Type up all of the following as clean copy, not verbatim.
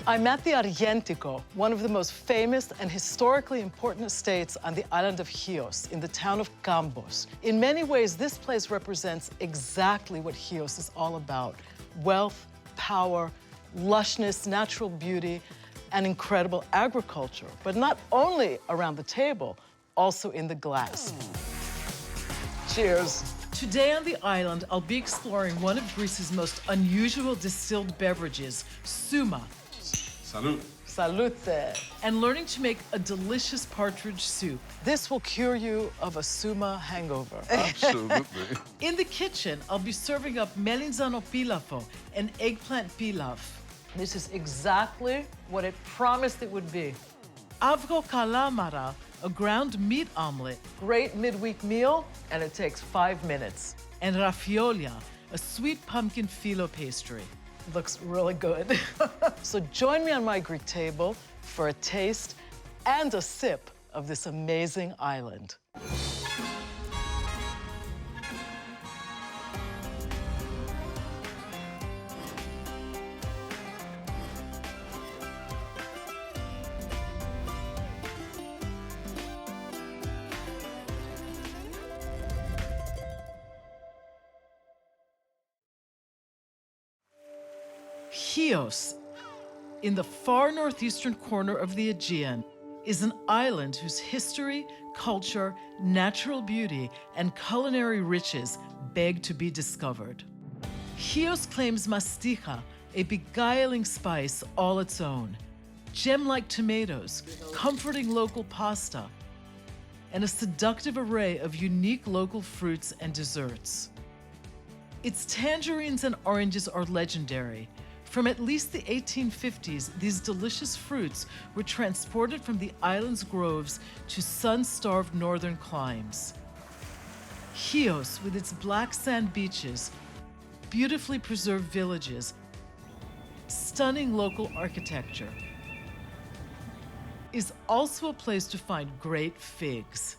I'm at the Argentico, one of the most famous and historically important estates on the island of Chios, in the town of Campos. In many ways, this place represents exactly what Chios is all about: wealth, power, lushness, natural beauty, and incredible agriculture. But not only around the table, also in the glass. Cheers. Today on the island, I'll be exploring one of Greece's most unusual distilled beverages, Souma. Salud. Salute. And learning to make a delicious partridge soup. This will cure you of a Souma hangover. Absolutely. In the kitchen, I'll be serving up melinzano pilafo, an eggplant pilaf. This is exactly what it promised it would be. Avgo kalamara, a ground meat omelet. Great midweek meal, and it takes 5 minutes. And raffiolia, a sweet pumpkin filo pastry. Looks really good. So join me on my Greek table for a taste and a sip of this amazing island. Chios, in the far northeastern corner of the Aegean, is an island whose history, culture, natural beauty, and culinary riches beg to be discovered. Chios claims mastiha, a beguiling spice all its own, gem-like tomatoes, comforting local pasta, and a seductive array of unique local fruits and desserts. Its tangerines and oranges are legendary. From at least the 1850s, these delicious fruits were transported from the island's groves to sun-starved northern climes. Chios, with its black sand beaches, beautifully preserved villages, stunning local architecture, is also a place to find great figs.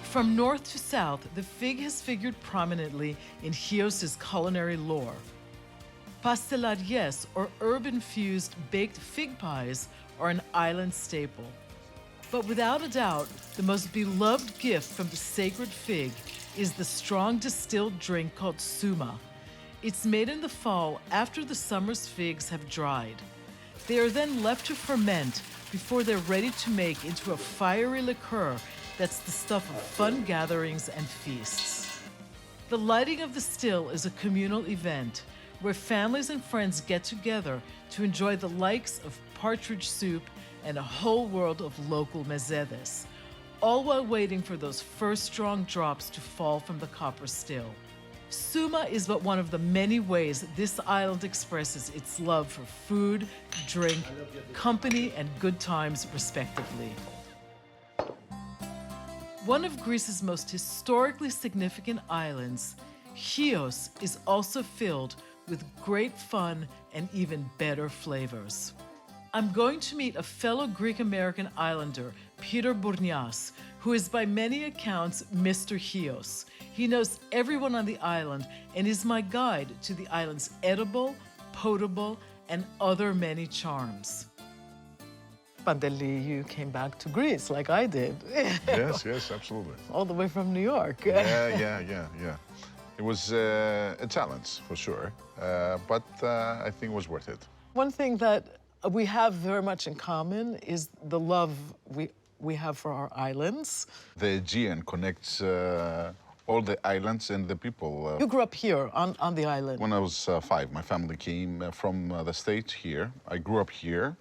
From north to south, the fig has figured prominently in Chios's culinary lore. Pastelaries, or herb-infused baked fig pies, are an island staple. But without a doubt, the most beloved gift from the sacred fig is the strong distilled drink called Souma. It's made in the fall after the summer's figs have dried. They are then left to ferment before they're ready to make into a fiery liqueur that's the stuff of fun gatherings and feasts. The lighting of the still is a communal event where families and friends get together to enjoy the likes of partridge soup and a whole world of local mezedes, all while waiting for those first strong drops to fall from the copper still. Souma is but one of the many ways this island expresses its love for food, drink, company, and good times, respectively. One of Greece's most historically significant islands, Chios is also filled with great fun and even better flavors. I'm going to meet a fellow Greek-American islander, Peter Bas, who is by many accounts Mr. Chios. He knows everyone on the island and is my guide to the island's edible, potable, and other many charms. Panteli, you came back to Greece like I did. Yes, yes, absolutely. All the way from New York. Yeah. It was a challenge, for sure, but I think it was worth it. One thing that we have very much in common is the love we have for our islands. The Aegean connects all the islands and the people. You grew up here on the island. When I was 5, my family came from the States here. I grew up here.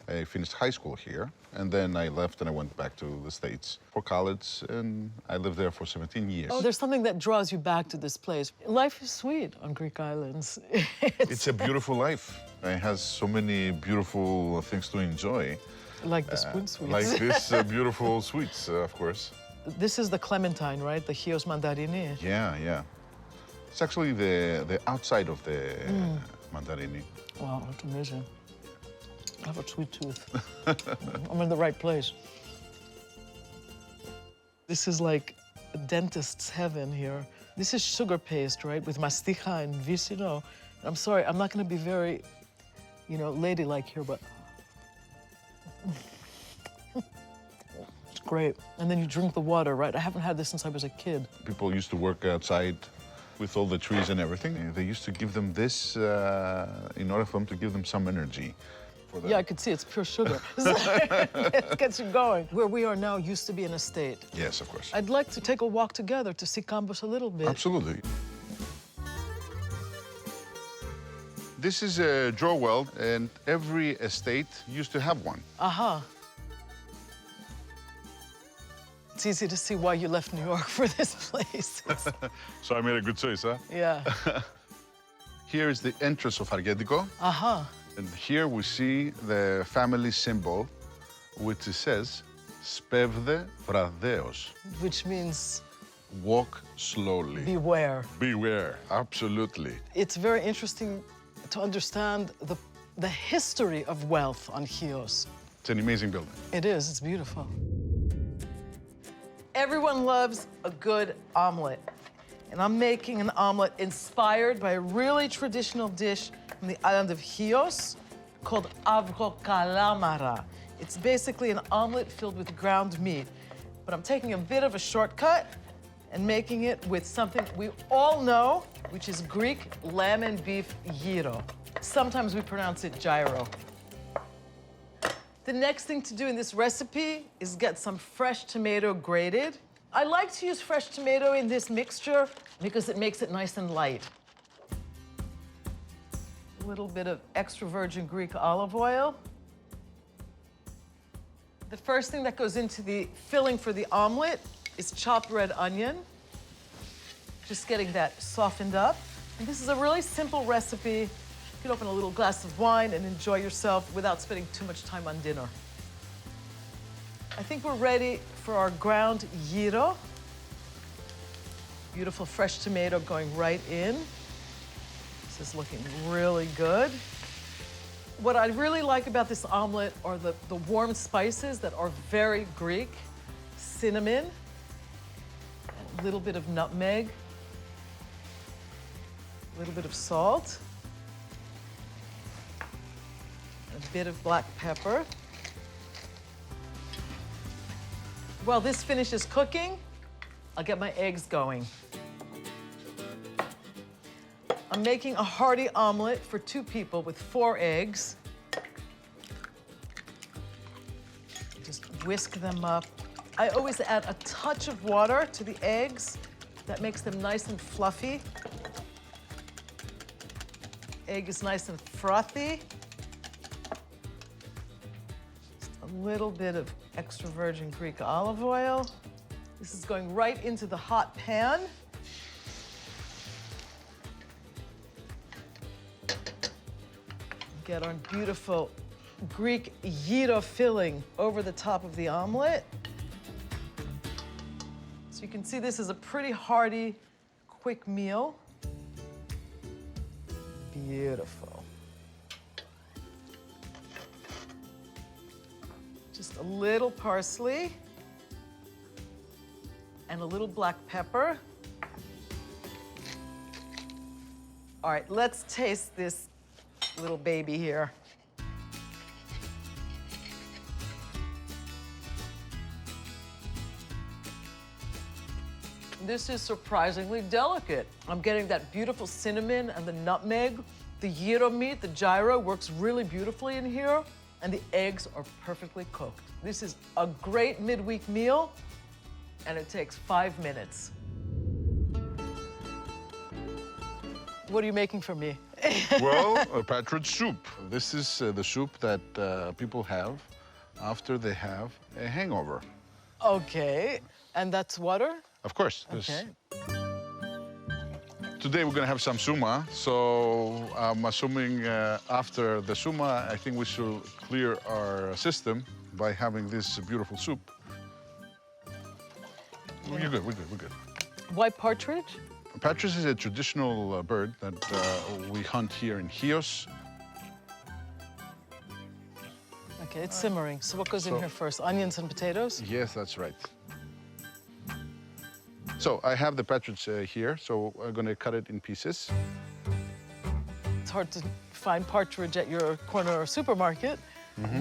I finished high school here, and then I left and I went back to the States for college, and I lived there for 17 years. Oh, there's something that draws you back to this place. Life is sweet on Greek islands. It's a beautiful life. It has so many beautiful things to enjoy. Like the spoon sweets. Like this beautiful sweets, of course. This is the clementine, right? The Chios mandarini. Yeah. It's actually the outside of the mandarini. Wow, that's amazing. I have a sweet tooth. I'm in the right place. This is like a dentist's heaven here. This is sugar paste, right, with mastiha and vicino. I'm sorry, I'm not going to be very you know, ladylike here, but it's great. And then you drink the water, right? I haven't had this since I was a kid. People used to work outside with all the trees and everything. They used to give them this in order for them to give them some energy. Yeah, I could see it's pure sugar. It gets you going. Where we are now used to be an estate. Yes, of course. I'd like to take a walk together to see Campos a little bit. Absolutely. This is a draw well, and every estate used to have one. Aha. It's easy to see why you left New York for this place. So I made a good choice, huh? Yeah. Here is the entrance of Argentico. Aha. And here we see the family symbol, which says, Spevde vradeos. Which means Walk slowly. beware. Beware, absolutely. It's very interesting to understand the history of wealth on Chios. It's an amazing building. It is, it's beautiful. Everyone loves a good omelet. And I'm making an omelet inspired by a really traditional dish from the island of Chios called avrokalamara. It's basically an omelet filled with ground meat. But I'm taking a bit of a shortcut and making it with something we all know, which is Greek lamb and beef gyro. Sometimes we pronounce it gyro. The next thing to do in this recipe is get some fresh tomato grated. I like to use fresh tomato in this mixture because it makes it nice and light. A little bit of extra virgin Greek olive oil. The first thing that goes into the filling for the omelet is chopped red onion. Just getting that softened up. And this is a really simple recipe. You can open a little glass of wine and enjoy yourself without spending too much time on dinner. I think we're ready for our ground gyro. Beautiful fresh tomato going right in. This is looking really good. What I really like about this omelet are the warm spices that are very Greek. Cinnamon, a little bit of nutmeg, a little bit of salt, a bit of black pepper. While this finishes cooking, I'll get my eggs going. I'm making a hearty omelet for 2 people with 4 eggs. Just whisk them up. I always add a touch of water to the eggs. That makes them nice and fluffy. Egg is nice and frothy. Just a little bit of extra virgin Greek olive oil. This is going right into the hot pan. Get our beautiful Greek gyro filling over the top of the omelet. So you can see this is a pretty hearty, quick meal. Beautiful. Just a little parsley and a little black pepper. All right, let's taste this little baby here. This is surprisingly delicate. I'm getting that beautiful cinnamon and the nutmeg. The gyro meat, the gyro, works really beautifully in here, and the eggs are perfectly cooked. This is a great midweek meal, and it takes 5 minutes. What are you making for me? Well, a partridge soup. This is the soup that people have after they have a hangover. Okay, and that's water? Of course. Okay. Today we're going to have some Suma, so I'm assuming after the Suma, I think we should clear our system by having this beautiful soup. Yeah. You're good, we're good. Why partridge? Partridge is a traditional bird that we hunt here in Chios. Okay, it's simmering. So what goes in So- here first? Onions and potatoes? Yes, that's right. So I have the partridge here, so I'm going to cut it in pieces. It's hard to find partridge at your corner supermarket.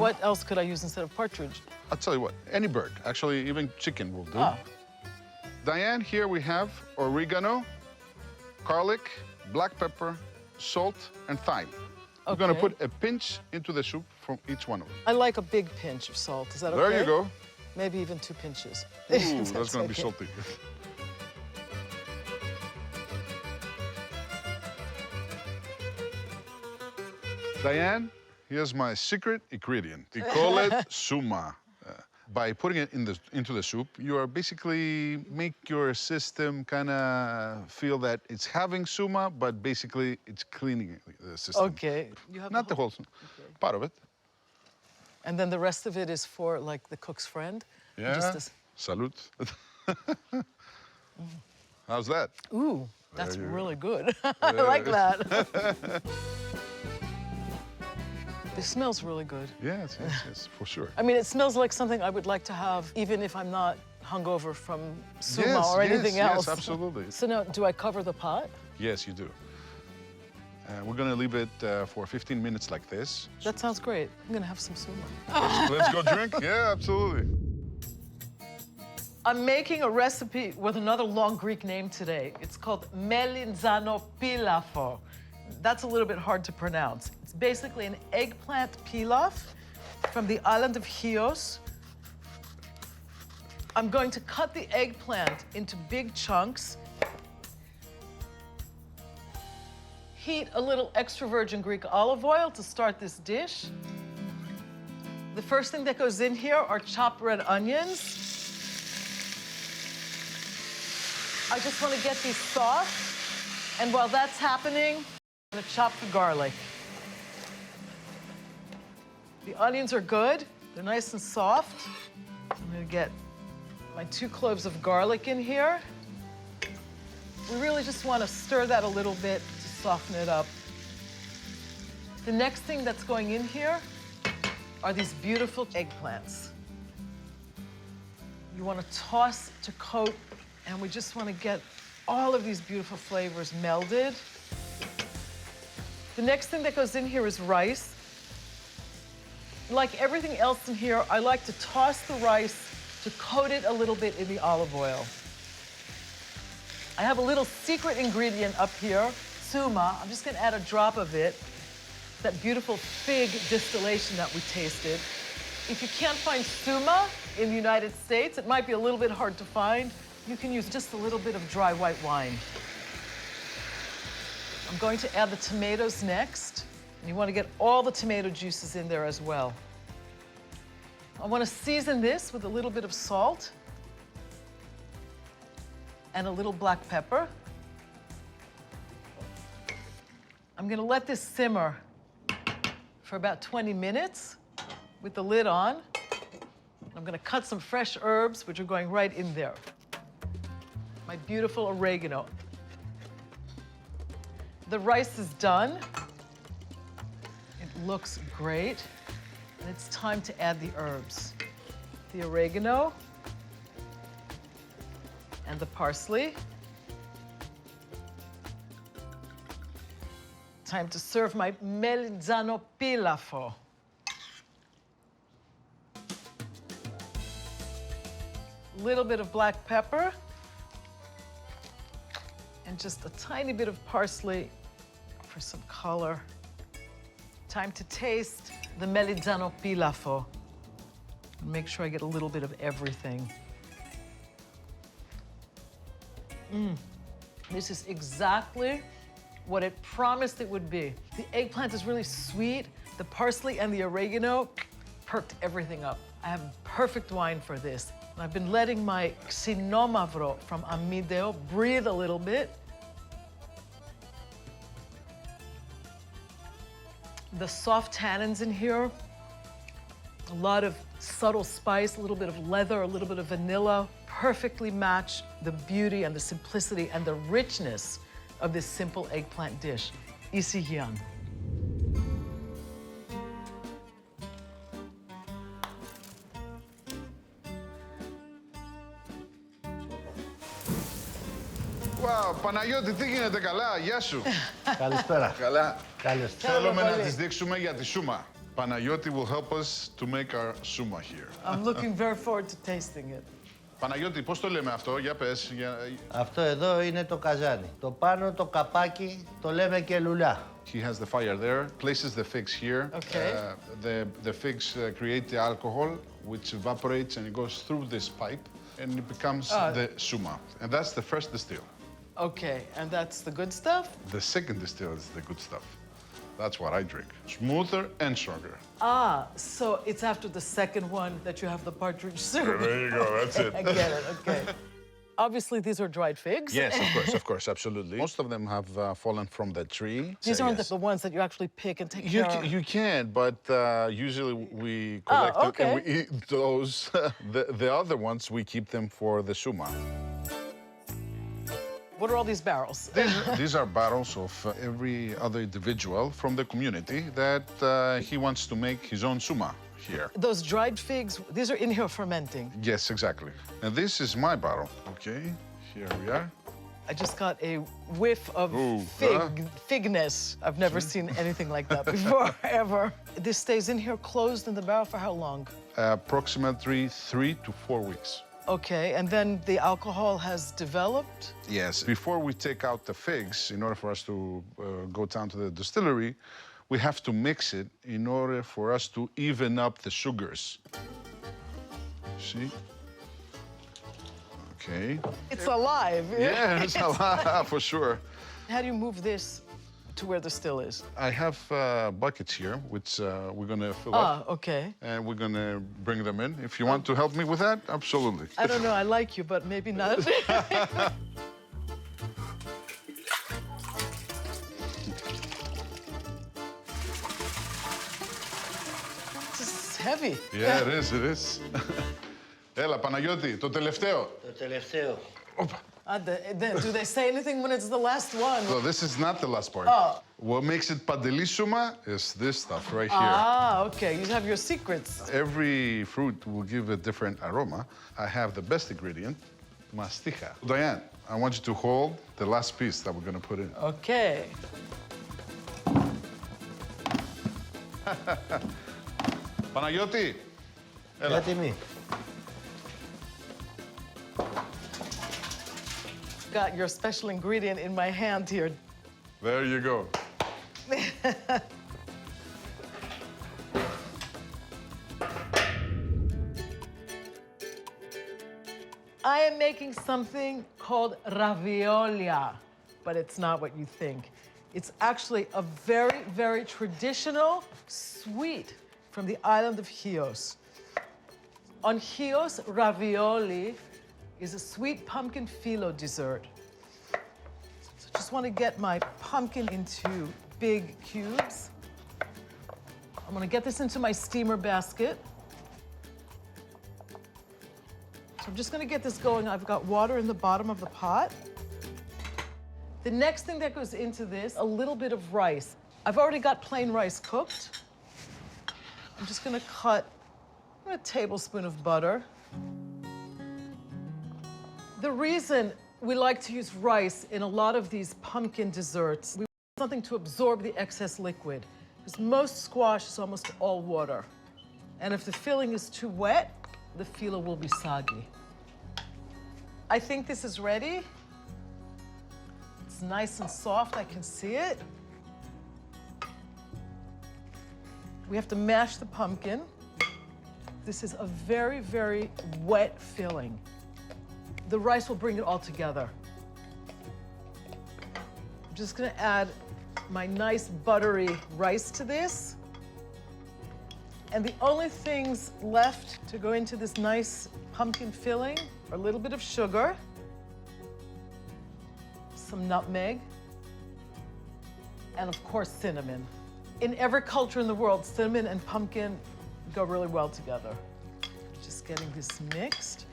What else could I use instead of partridge? I'll tell you what, any bird, actually even chicken will do. Ah. Diane, here we have oregano, garlic, black pepper, salt, and thyme. We're gonna put a pinch into the soup from each one of them. I like a big pinch of salt. Is that okay? There you go. Maybe even 2 pinches. Ooh, that's gonna be okay. salty. Diane, here's my secret ingredient. We call it Suma. By putting it into the soup, you are basically make your system kind of feel that it's having Suma, but basically it's cleaning the system. Okay. You have Not the whole part of it. And then the rest of it is for, like, the cook's friend? Yeah. Just this... Salute. How's that? Ooh, that's There you really good. I like that. This smells really good. Yes, for sure. I mean, it smells like something I would like to have even if I'm not hungover from Suma or anything else. Yes, absolutely. So now, do I cover the pot? Yes, you do. We're gonna leave it for 15 minutes like this. That sounds great. I'm gonna have some Suma. Let's go drink. Yeah, absolutely. I'm making a recipe with another long Greek name today. It's called melinzano pilafo. That's a little bit hard to pronounce. It's basically an eggplant pilaf from the island of Chios. I'm going to cut the eggplant into big chunks. Heat a little extra virgin Greek olive oil to start this dish. The first thing that goes in here are chopped red onions. I just want to get these soft. And while that's happening, I'm gonna chop the garlic. The onions are good. They're nice and soft. I'm gonna get my 2 cloves of garlic in here. We really just want to stir that a little bit to soften it up. The next thing that's going in here are these beautiful eggplants. You want to toss to coat, and we just want to get all of these beautiful flavors melded. The next thing that goes in here is rice. Like everything else in here, I like to toss the rice to coat it a little bit in the olive oil. I have a little secret ingredient up here, Suma. I'm just gonna add a drop of it, that beautiful fig distillation that we tasted. If you can't find Suma in the United States, it might be a little bit hard to find. You can use just a little bit of dry white wine. I'm going to add the tomatoes next. And you want to get all the tomato juices in there as well. I want to season this with a little bit of salt and a little black pepper. I'm going to let this simmer for about 20 minutes with the lid on. I'm going to cut some fresh herbs, which are going right in there. My beautiful oregano. The rice is done. It looks great. And it's time to add the herbs. The oregano and the parsley. Time to serve my melinzano pilafo. Little bit of black pepper and just a tiny bit of parsley for some color. Time to taste the melinzano pilafo. Make sure I get a little bit of everything. This is exactly what it promised it would be. The eggplant is really sweet. The parsley and the oregano perked everything up. I have perfect wine for this. And I've been letting my xinomavro from Amideo breathe a little bit. The soft tannins in here, a lot of subtle spice, a little bit of leather, a little bit of vanilla, perfectly match the beauty and the simplicity and the richness of this simple eggplant dish. Chian. Wow, Παναγιώτη, τι γίνεται, καλά, γεια σου. Καλησπέρα. Καλά. Καλησπέρα. Θέλουμε να τις δείξουμε για τη Σούμα. Παναγιώτη will help us to make our Suma here. I'm looking very forward to tasting it. Παναγιώτη, πώς το λέμε αυτό, για πες. Αυτό εδώ είναι το καζάνι. Το πάνω το καπάκι το λέμε και λουλιά. He has the fire there, places the figs here. Okay. The figs create the alcohol, which evaporates and it goes through this pipe, and it becomes the Suma. And that's the first distill. Okay, and that's the good stuff? The second distill is the good stuff. That's what I drink. Smoother and stronger. Ah, so it's after the second one that you have the partridge soup. There you go, that's it. I get it, okay. Obviously, these are dried figs. Yes, of course, absolutely. Most of them have fallen from the tree. These aren't yes. the ones that you actually pick and take care of. You can, but usually we collect them and we eat those. The other ones, we keep them for the Suma. What are all these barrels? These are barrels of every other individual from the community that he wants to make his own Suma here. Those dried figs, these are in here fermenting. Yes, exactly. And this is my barrel. Okay, here we are. I just got a whiff of figness. I've never seen anything like that before, ever. This stays in here closed in the barrel for how long? Approximately 3 to 4 weeks. Okay, and then the alcohol has developed? Yes. Before we take out the figs, in order for us to go down to the distillery, we have to mix it in order for us to even up the sugars. See? Okay. It's alive. Yeah, it's alive, for sure. How do you move this to where the still is? I have buckets here, which we're going to fill up. Ah, okay. And we're going to bring them in. If you want to help me with that, absolutely. I don't know, I like you, but maybe not. This is heavy. Yeah, it is. Έλα, Παναγιώτη, το τελευταίο. Το τελευταίο. Do they say anything when it's the last one? So this is not the last part. Oh. What makes it Panteli Suma is this stuff right here. Ah, okay, you have your secrets. Every fruit will give a different aroma. I have the best ingredient, mastiha. Diane, I want you to hold the last piece that we're going to put in. Okay. Παναγιώτη, έλα. Έτοιμη. Got your special ingredient in my hand here. There you go. I am making something called raviolia, but it's not what you think. It's actually a very, very traditional sweet from the island of Chios. On Chios, ravioli is a sweet pumpkin filo dessert. So I just want to get my pumpkin into big cubes. I'm going to get this into my steamer basket. So I'm just going to get this going. I've got water in the bottom of the pot. The next thing that goes into this, a little bit of rice. I've already got plain rice cooked. I'm just going to cut a tablespoon of butter. The reason we like to use rice in a lot of these pumpkin desserts, we want something to absorb the excess liquid, because most squash is almost all water. And if the filling is too wet, the filo will be soggy. I think this is ready. It's nice and soft, I can see it. We have to mash the pumpkin. This is a very, very wet filling. The rice will bring it all together. I'm just gonna add my nice buttery rice to this. And the only things left to go into this nice pumpkin filling are a little bit of sugar, some nutmeg, and of course cinnamon. In every culture in the world, cinnamon and pumpkin go really well together. Just getting this mixed.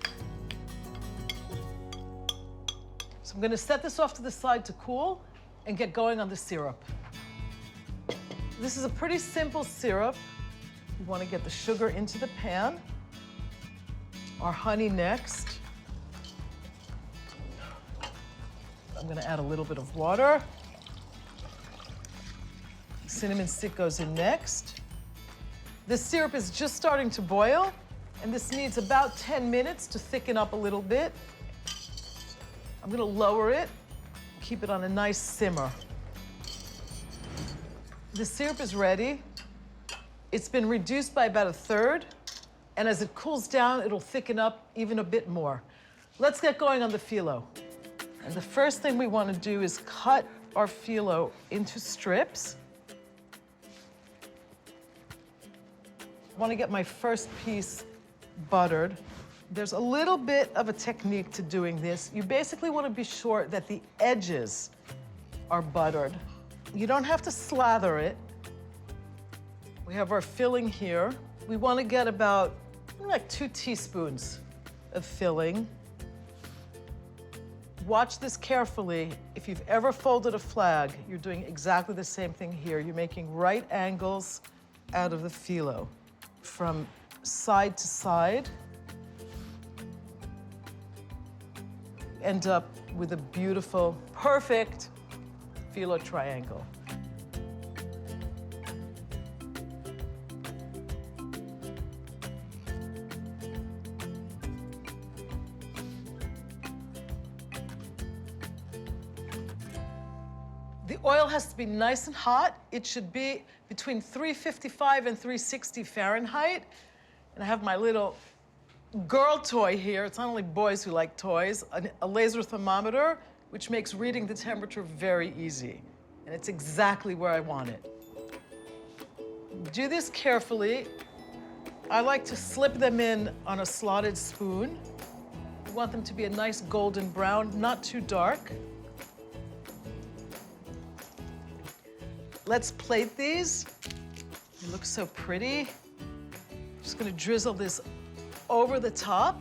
So I'm gonna set this off to the side to cool and get going on the syrup. This is a pretty simple syrup. We want to get the sugar into the pan. Our honey next. I'm gonna add a little bit of water. Cinnamon stick goes in next. This syrup is just starting to boil, and this needs about 10 minutes to thicken up a little bit. I'm gonna lower it, keep it on a nice simmer. The syrup is ready. It's been reduced by about 1/3, and as it cools down, it'll thicken up even a bit more. Let's get going on the filo. And the first thing we want to do is cut our filo into strips. I want to get my first piece buttered. There's a little bit of a technique to doing this. You basically want to be sure that the edges are buttered. You don't have to slather it. We have our filling here. We want to get about like 2 teaspoons of filling. Watch this carefully. If you've ever folded a flag, you're doing exactly the same thing here. You're making right angles out of the filo from side to side. End up with a beautiful, perfect filo triangle. The oil has to be nice and hot. It should be between 355 and 360 Fahrenheit. And I have my little girl toy here. It's not only boys who like toys, a laser thermometer, which makes reading the temperature very easy. And it's exactly where I want it. Do this carefully. I like to slip them in on a slotted spoon. You want them to be a nice golden brown, not too dark. Let's plate these. They look so pretty. Just gonna drizzle this over the top.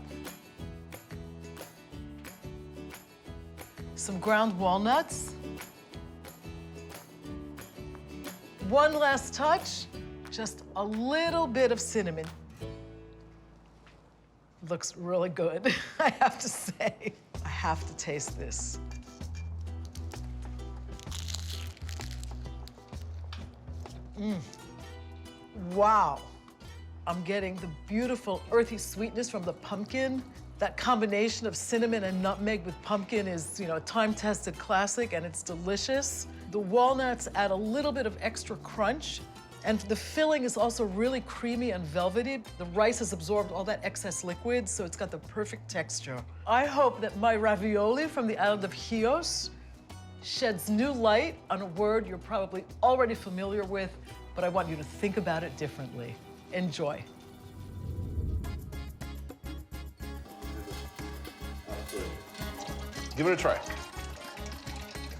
Some ground walnuts. One last touch, just a little bit of cinnamon. Looks really good, I have to say. I have to taste this. Wow. I'm getting the beautiful earthy sweetness from the pumpkin. That combination of cinnamon and nutmeg with pumpkin is, a time-tested classic, and it's delicious. The walnuts add a little bit of extra crunch, and the filling is also really creamy and velvety. The rice has absorbed all that excess liquid, so it's got the perfect texture. I hope that my ravioli from the island of Chios sheds new light on a word you're probably already familiar with, but I want you to think about it differently. Enjoy. Give it a try.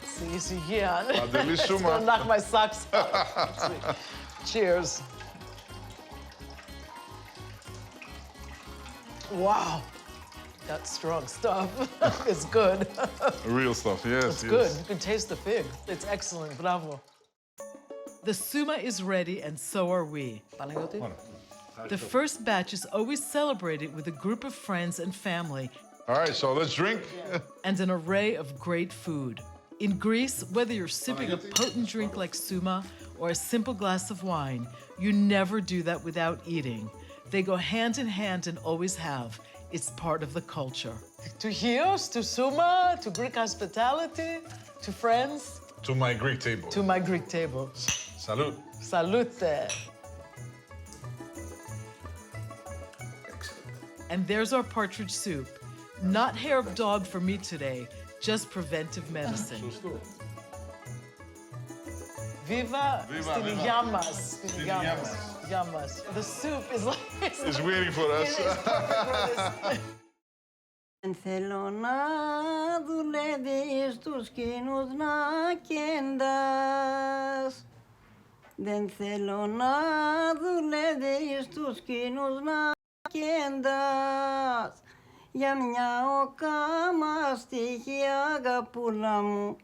It's easy, yeah. It's It's gonna knock my socks off. Cheers. Wow. That's strong stuff. It's good. Real stuff, yes. It's good. You can taste the fig. It's excellent. Bravo. The Suma is ready, and so are we. The first batch is always celebrated with a group of friends and family. All right, so let's drink. And an array of great food. In Greece, whether you're sipping a potent drink like Souma or a simple glass of wine, you never do that without eating. They go hand in hand and always have. It's part of the culture. To Chios, to Suma, to Greek hospitality, to friends. To my Greek table. To my Greek table. Salud. Salute. And there's our partridge soup. Not hair of dog for me today, just preventive medicine. Viva στην υγειά μας. Στην υγειά μας. The soup is like... It's waiting for us. Δεν θέλω να δουλεύεις τους κοινούς να κεντάς. Δεν θέλω να δουλεύεις τους κοινούς να κεντάς. Για μια οκάμα στοιχή αγαπούλα μου.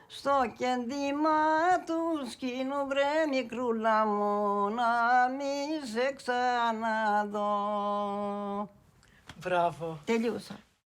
Στο κέντημα του σκηνού βρε μικρούλα μου. Να μη σε ξαναδώ. Μπράβο. Τελείωσα.